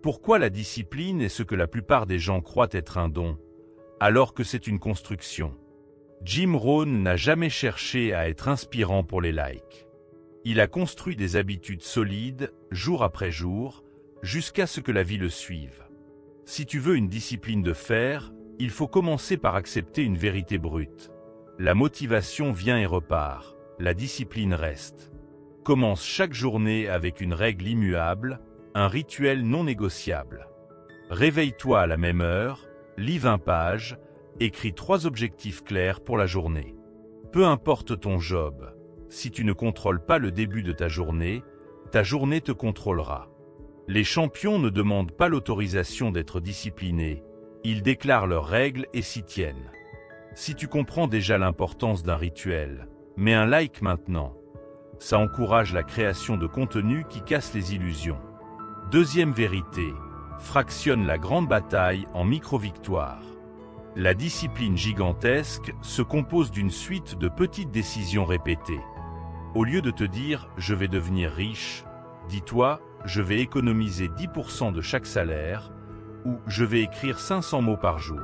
Pourquoi la discipline est ce que la plupart des gens croient être un don, alors que c'est une construction? Jim Rohn n'a jamais cherché à être inspirant pour les likes. Il a construit des habitudes solides, jour après jour, jusqu'à ce que la vie le suive. Si tu veux une discipline de fer, il faut commencer par accepter une vérité brute. La motivation vient et repart, la discipline reste. Commence chaque journée avec une règle immuable, un rituel non négociable. Réveille-toi à la même heure, lis 20 pages, écris 3 objectifs clairs pour la journée. Peu importe ton job, si tu ne contrôles pas le début de ta journée te contrôlera. Les champions ne demandent pas l'autorisation d'être disciplinés, ils déclarent leurs règles et s'y tiennent. Si tu comprends déjà l'importance d'un rituel, mets un like maintenant. Ça encourage la création de contenu qui casse les illusions. Deuxième vérité, fractionne la grande bataille en micro-victoires. La discipline gigantesque se compose d'une suite de petites décisions répétées. Au lieu de te dire « je vais devenir riche », dis-toi « je vais économiser 10% de chaque salaire » ou « je vais écrire 500 mots par jour ».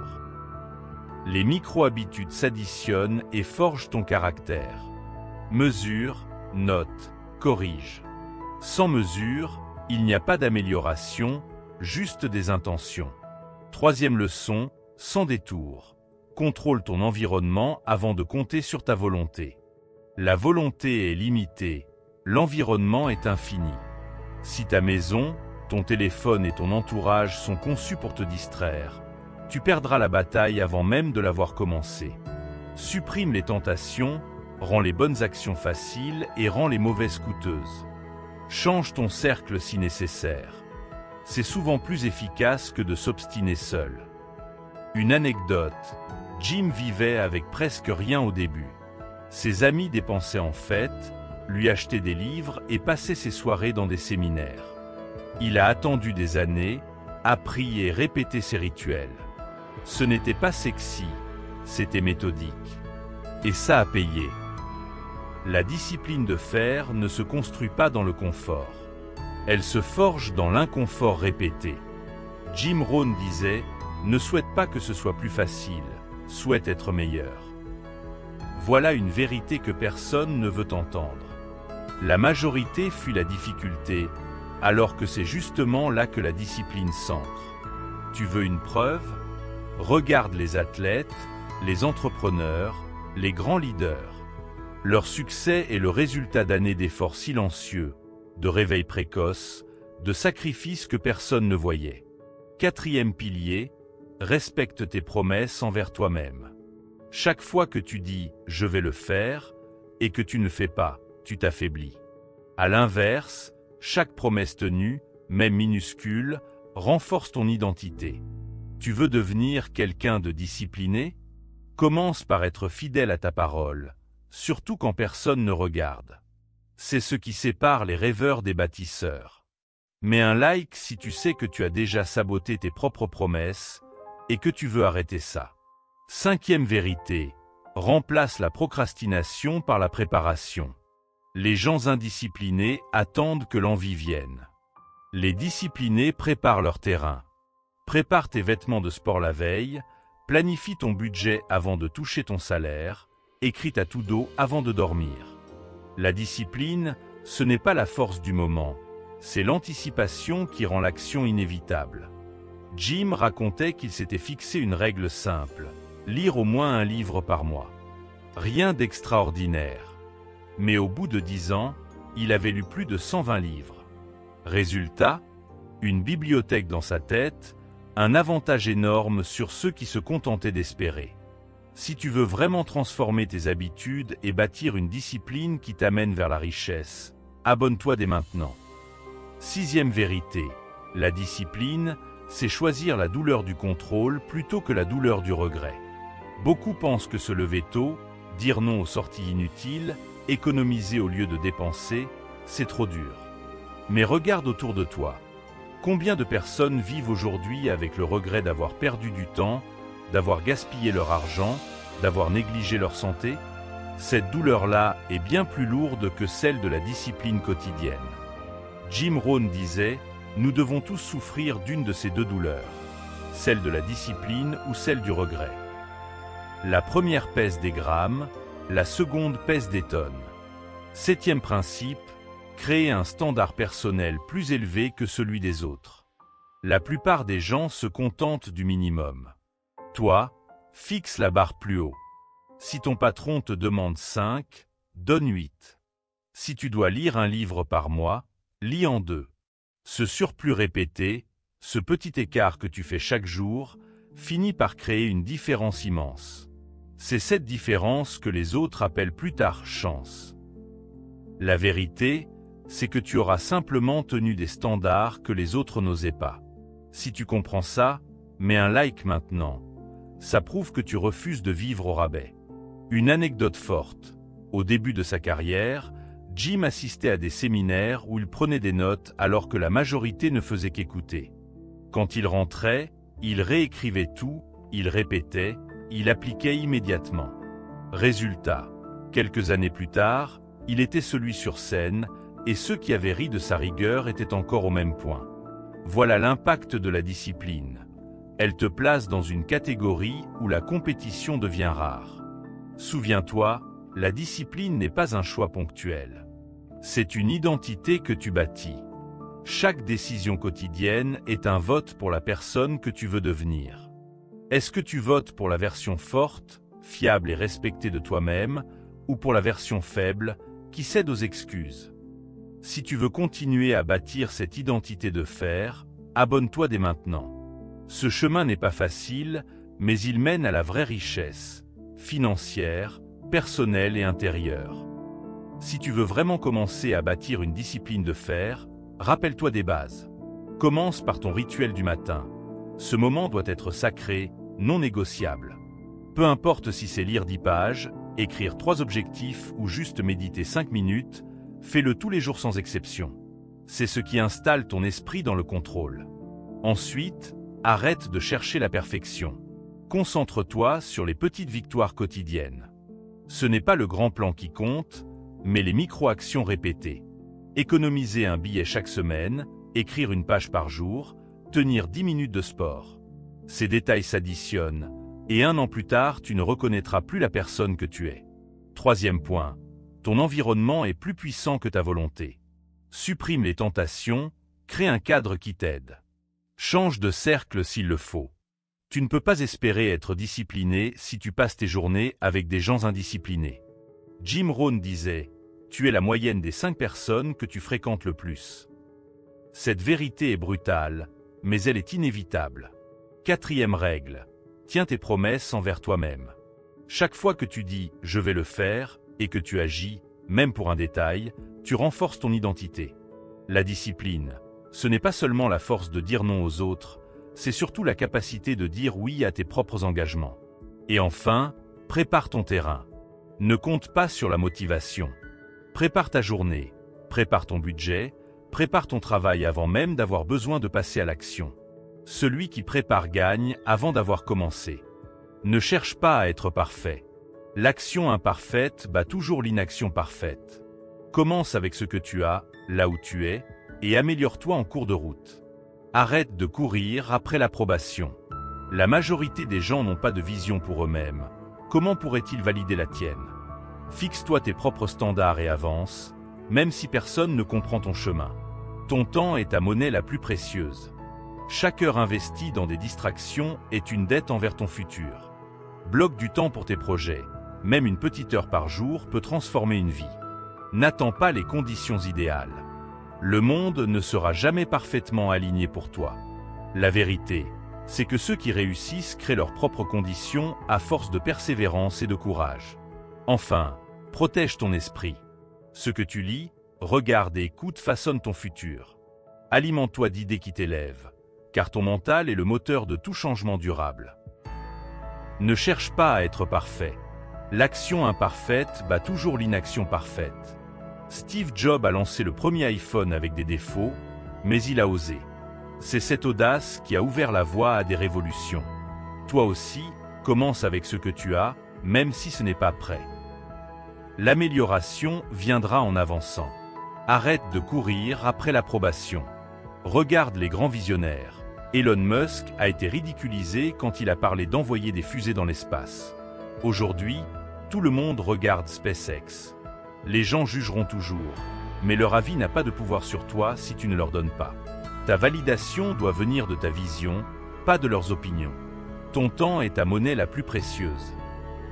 Les micro-habitudes s'additionnent et forgent ton caractère. Mesure, note, corrige. Sans mesure, il n'y a pas d'amélioration, juste des intentions. Troisième leçon, sans détour. Contrôle ton environnement avant de compter sur ta volonté. La volonté est limitée, l'environnement est infini. Si ta maison, ton téléphone et ton entourage sont conçus pour te distraire, tu perdras la bataille avant même de l'avoir commencé. Supprime les tentations, rends les bonnes actions faciles et rends les mauvaises coûteuses. Change ton cercle si nécessaire. C'est souvent plus efficace que de s'obstiner seul. Une anecdote, Jim vivait avec presque rien au début. Ses amis dépensaient en fêtes, lui achetaient des livres et passaient ses soirées dans des séminaires. Il a attendu des années, appris et répété ses rituels. Ce n'était pas sexy, c'était méthodique. Et ça a payé. La discipline de fer ne se construit pas dans le confort. Elle se forge dans l'inconfort répété. Jim Rohn disait « Ne souhaite pas que ce soit plus facile, souhaite être meilleur ». Voilà une vérité que personne ne veut entendre. La majorité fuit la difficulté, alors que c'est justement là que la discipline s'ancre. Tu veux une preuve? Regarde les athlètes, les entrepreneurs, les grands leaders. Leur succès est le résultat d'années d'efforts silencieux, de réveils précoces, de sacrifices que personne ne voyait. Quatrième pilier, respecte tes promesses envers toi-même. Chaque fois que tu dis « je vais le faire » et que tu ne fais pas, tu t'affaiblis. À l'inverse, chaque promesse tenue, même minuscule, renforce ton identité. Tu veux devenir quelqu'un de discipliné? Commence par être fidèle à ta parole, surtout quand personne ne regarde. C'est ce qui sépare les rêveurs des bâtisseurs. Mets un like si tu sais que tu as déjà saboté tes propres promesses et que tu veux arrêter ça. Cinquième vérité, remplace la procrastination par la préparation. Les gens indisciplinés attendent que l'envie vienne. Les disciplinés préparent leur terrain. Prépare tes vêtements de sport la veille, planifie ton budget avant de toucher ton salaire, écris ta to-do avant de dormir. La discipline, ce n'est pas la force du moment, c'est l'anticipation qui rend l'action inévitable. Jim racontait qu'il s'était fixé une règle simple, lire au moins un livre par mois. Rien d'extraordinaire. Mais au bout de 10 ans, il avait lu plus de 120 livres. Résultat, une bibliothèque dans sa tête, un avantage énorme sur ceux qui se contentaient d'espérer. Si tu veux vraiment transformer tes habitudes et bâtir une discipline qui t'amène vers la richesse, abonne-toi dès maintenant. Sixième vérité, la discipline, c'est choisir la douleur du contrôle plutôt que la douleur du regret. Beaucoup pensent que se lever tôt, dire non aux sorties inutiles, économiser au lieu de dépenser, c'est trop dur. Mais regarde autour de toi. Combien de personnes vivent aujourd'hui avec le regret d'avoir perdu du temps, d'avoir gaspillé leur argent, d'avoir négligé leur santé? Cette douleur-là est bien plus lourde que celle de la discipline quotidienne. Jim Rohn disait « Nous devons tous souffrir d'une de ces deux douleurs, celle de la discipline ou celle du regret. La première pèse des grammes, la seconde pèse des tonnes. 7e principe, créer un standard personnel plus élevé que celui des autres. La plupart des gens se contentent du minimum. Toi, fixe la barre plus haut. Si ton patron te demande 5, donne 8. Si tu dois lire un livre par mois, lis en 2. Ce surplus répété, ce petit écart que tu fais chaque jour, finit par créer une différence immense. C'est cette différence que les autres appellent plus tard chance. La vérité, c'est que tu auras simplement tenu des standards que les autres n'osaient pas. Si tu comprends ça, mets un like maintenant. Ça prouve que tu refuses de vivre au rabais. Une anecdote forte. Au début de sa carrière, Jim assistait à des séminaires où il prenait des notes alors que la majorité ne faisait qu'écouter. Quand il rentrait, il réécrivait tout, il répétait, il appliquait immédiatement. Résultat, quelques années plus tard, il était celui sur scène, et ceux qui avaient ri de sa rigueur étaient encore au même point. Voilà l'impact de la discipline. Elle te place dans une catégorie où la compétition devient rare. Souviens-toi, la discipline n'est pas un choix ponctuel. C'est une identité que tu bâtis. Chaque décision quotidienne est un vote pour la personne que tu veux devenir. Est-ce que tu votes pour la version forte, fiable et respectée de toi-même, ou pour la version faible, qui cède aux excuses? Si tu veux continuer à bâtir cette identité de fer, abonne-toi dès maintenant. Ce chemin n'est pas facile, mais il mène à la vraie richesse, financière, personnelle et intérieure. Si tu veux vraiment commencer à bâtir une discipline de fer, rappelle-toi des bases. Commence par ton rituel du matin. Ce moment doit être sacré, non négociable. Peu importe si c'est lire 10 pages, écrire 3 objectifs ou juste méditer 5 minutes, fais-le tous les jours sans exception. C'est ce qui installe ton esprit dans le contrôle. Ensuite, arrête de chercher la perfection. Concentre-toi sur les petites victoires quotidiennes. Ce n'est pas le grand plan qui compte, mais les micro-actions répétées. Économiser un billet chaque semaine, écrire une page par jour, tenir 10 minutes de sport. Ces détails s'additionnent, et 1 an plus tard, tu ne reconnaîtras plus la personne que tu es. 3e point, ton environnement est plus puissant que ta volonté. Supprime les tentations, crée un cadre qui t'aide. Change de cercle s'il le faut. Tu ne peux pas espérer être discipliné si tu passes tes journées avec des gens indisciplinés. Jim Rohn disait « Tu es la moyenne des 5 personnes que tu fréquentes le plus ». Cette vérité est brutale, mais elle est inévitable. 4e règle, tiens tes promesses envers toi-même. Chaque fois que tu dis « je vais le faire » et que tu agis, même pour un détail, tu renforces ton identité. La discipline, ce n'est pas seulement la force de dire non aux autres, c'est surtout la capacité de dire oui à tes propres engagements. Et enfin, prépare ton terrain. Ne compte pas sur la motivation. Prépare ta journée, prépare ton budget, prépare ton travail avant même d'avoir besoin de passer à l'action. Celui qui prépare gagne avant d'avoir commencé. Ne cherche pas à être parfait. L'action imparfaite bat toujours l'inaction parfaite. Commence avec ce que tu as, là où tu es, et améliore-toi en cours de route. Arrête de courir après l'approbation. La majorité des gens n'ont pas de vision pour eux-mêmes. Comment pourraient-ils valider la tienne? Fixe-toi tes propres standards et avance, même si personne ne comprend ton chemin. Ton temps est ta monnaie la plus précieuse. Chaque heure investie dans des distractions est une dette envers ton futur. Bloque du temps pour tes projets. Même une petite heure par jour peut transformer une vie. N'attends pas les conditions idéales. Le monde ne sera jamais parfaitement aligné pour toi. La vérité, c'est que ceux qui réussissent créent leurs propres conditions à force de persévérance et de courage. Enfin, protège ton esprit. Ce que tu lis, regarde et écoute façonne ton futur. Alimente-toi d'idées qui t'élèvent, car ton mental est le moteur de tout changement durable. Ne cherche pas à être parfait. L'action imparfaite bat toujours l'inaction parfaite. Steve Jobs a lancé le premier iPhone avec des défauts, mais il a osé. C'est cette audace qui a ouvert la voie à des révolutions. Toi aussi, commence avec ce que tu as, même si ce n'est pas prêt. L'amélioration viendra en avançant. Arrête de courir après l'approbation. Regarde les grands visionnaires. Elon Musk a été ridiculisé quand il a parlé d'envoyer des fusées dans l'espace. Aujourd'hui, tout le monde regarde SpaceX. Les gens jugeront toujours, mais leur avis n'a pas de pouvoir sur toi si tu ne leur donnes pas. Ta validation doit venir de ta vision, pas de leurs opinions. Ton temps est ta monnaie la plus précieuse.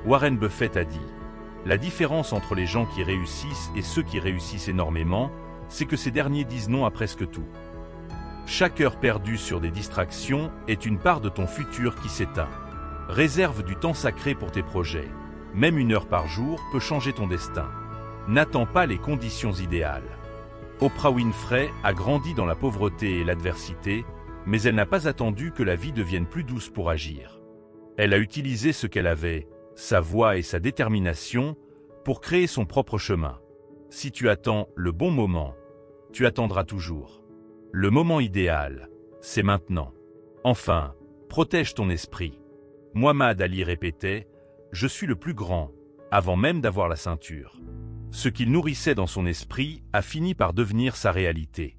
Warren Buffett a dit « La différence entre les gens qui réussissent et ceux qui réussissent énormément, c'est que ces derniers disent non à presque tout. » Chaque heure perdue sur des distractions est une part de ton futur qui s'éteint. Réserve du temps sacré pour tes projets. Même 1 heure par jour peut changer ton destin. N'attends pas les conditions idéales. Oprah Winfrey a grandi dans la pauvreté et l'adversité, mais elle n'a pas attendu que la vie devienne plus douce pour agir. Elle a utilisé ce qu'elle avait, sa voix et sa détermination, pour créer son propre chemin. Si tu attends le bon moment, tu attendras toujours. Le moment idéal, c'est maintenant. Enfin, protège ton esprit. Muhammad Ali répétait « Je suis le plus grand », avant même d'avoir la ceinture. Ce qu'il nourrissait dans son esprit a fini par devenir sa réalité.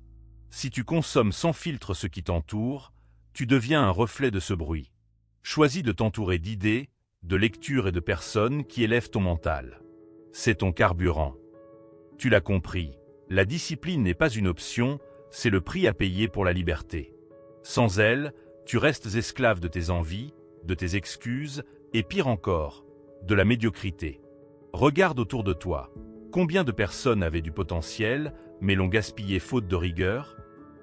Si tu consommes sans filtre ce qui t'entoure, tu deviens un reflet de ce bruit. Choisis de t'entourer d'idées, de lectures et de personnes qui élèvent ton mental. C'est ton carburant. Tu l'as compris, la discipline n'est pas une option, c'est le prix à payer pour la liberté. Sans elle, tu restes esclave de tes envies, de tes excuses, et pire encore, de la médiocrité. Regarde autour de toi. Combien de personnes avaient du potentiel, mais l'ont gaspillé faute de rigueur?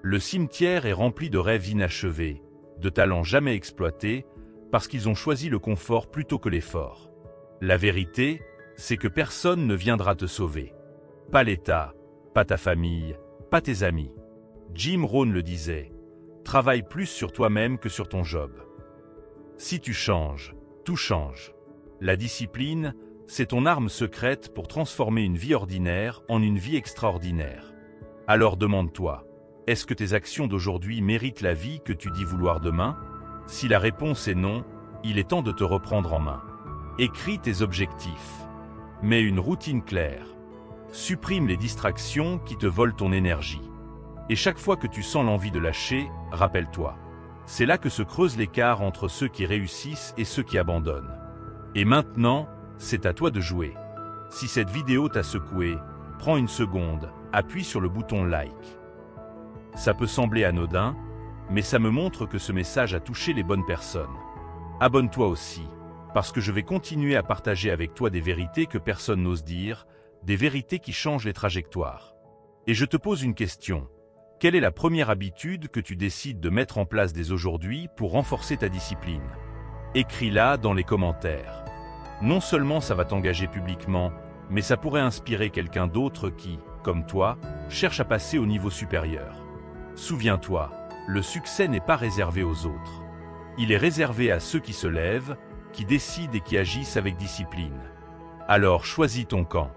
Le cimetière est rempli de rêves inachevés, de talents jamais exploités, parce qu'ils ont choisi le confort plutôt que l'effort. La vérité, c'est que personne ne viendra te sauver. Pas l'État, pas ta famille, pas tes amis. Jim Rohn le disait, « Travaille plus sur toi-même que sur ton job. » Si tu changes, tout change. La discipline, c'est ton arme secrète pour transformer une vie ordinaire en une vie extraordinaire. Alors demande-toi, est-ce que tes actions d'aujourd'hui méritent la vie que tu dis vouloir demain? Si la réponse est non, il est temps de te reprendre en main. Écris tes objectifs. Mets une routine claire. Supprime les distractions qui te volent ton énergie. Et chaque fois que tu sens l'envie de lâcher, rappelle-toi. C'est là que se creuse l'écart entre ceux qui réussissent et ceux qui abandonnent. Et maintenant, c'est à toi de jouer. Si cette vidéo t'a secoué, prends 1 seconde, appuie sur le bouton like. Ça peut sembler anodin, mais ça me montre que ce message a touché les bonnes personnes. Abonne-toi aussi, parce que je vais continuer à partager avec toi des vérités que personne n'ose dire, des vérités qui changent les trajectoires. Et je te pose une question. Quelle est la première habitude que tu décides de mettre en place dès aujourd'hui pour renforcer ta discipline? Écris-la dans les commentaires. Non seulement ça va t'engager publiquement, mais ça pourrait inspirer quelqu'un d'autre qui, comme toi, cherche à passer au niveau supérieur. Souviens-toi, le succès n'est pas réservé aux autres. Il est réservé à ceux qui se lèvent, qui décident et qui agissent avec discipline. Alors choisis ton camp.